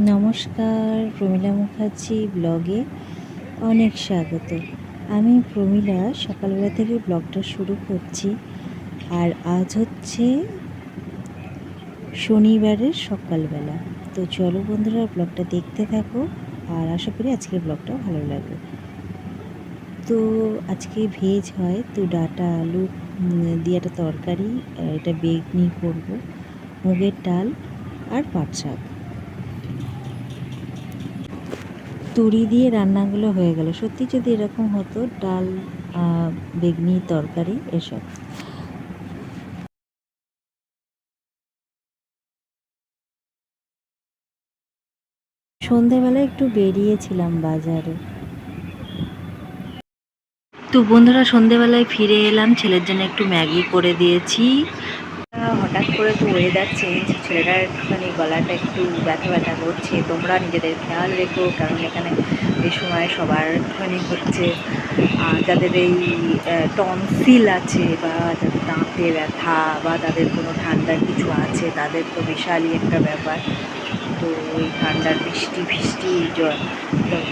নমস্কার, প্রমীলা মুখার্জি ব্লগে অনেক স্বাগত। আমি প্রমীলা সকালবেলা থেকে ব্লগটা শুরু করছি। আর আজ হচ্ছে শনিবারের সকালবেলা। তো চলো বন্ধুরা, ব্লগটা দেখতে থাকো আর আশা করি আজকের ব্লগটা ভালো লাগবে। তো আজকে ভেজ হয়, তো ডাঁটা আলু দিয়ে একটা তরকারি, এটা বেগনি করব, মুগের ডাল আর পাট শাক। তুরি দিয়ে রান্নাগুলো হয়ে গেল। সত্যি যদি এরকম হতো, ডাল, বেগনি তরকারি এসব। সন্ধেবেলায় একটু বেরিয়েছিলাম বাজারে। তো বন্ধুরা, সন্ধেবেলায় ফিরে এলাম, ছেলের জন্য একটু ম্যাগি করে দিয়েছি। হঠাৎ করে তো ওয়েদার চেঞ্জ, ছেলেটার একটুখানি গলাটা একটু ব্যথা ব্যথা করছে। তোমরা নিজেদের খেয়াল রেখো, কারণ এখানে এই সময় সবার একটুখানি হচ্ছে, যাদের এই টনসিল আছে বা যাদের দাঁতে ব্যথা বা তাদের কোনো ঠান্ডার কিছু আছে, তাদের তো বিশালই একটা ব্যাপার। তো এই ঠান্ডার বৃষ্টি ফিষ্টি তো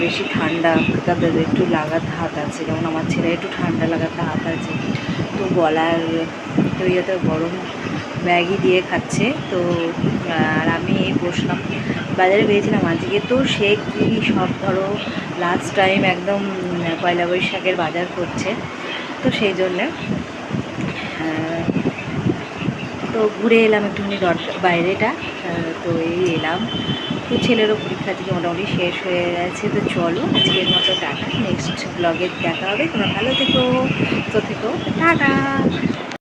বেশি ঠান্ডা তাদের একটু লাগাতে হাত আছে, যেমন আমার ছেলে একটু ঠান্ডা লাগাতে হাত আছে। তো গলার তো ইয়েতে গরম ম্যাগি দিয়ে খাচ্ছে। তো আর আমি এই বসলাম, বাজারে গিয়েছিলাম আজকে। তো সে কি সব ধরো লাস্ট টাইম একদম পয়লা বৈশাখের বাজার করছে, তো সেই জন্যে তো ঘুরে এলাম একটুখানি বাইরেটা। তো এই এলাম। তো ছেলেরও পরীক্ষা থেকে মোটামুটি শেষ হয়ে গেছে। তো চলো আজকের মতো টাটা, নেক্সট ব্লগে দেখা হবে। তোমরা ভালো থেকো, তো থেকো, টাটা।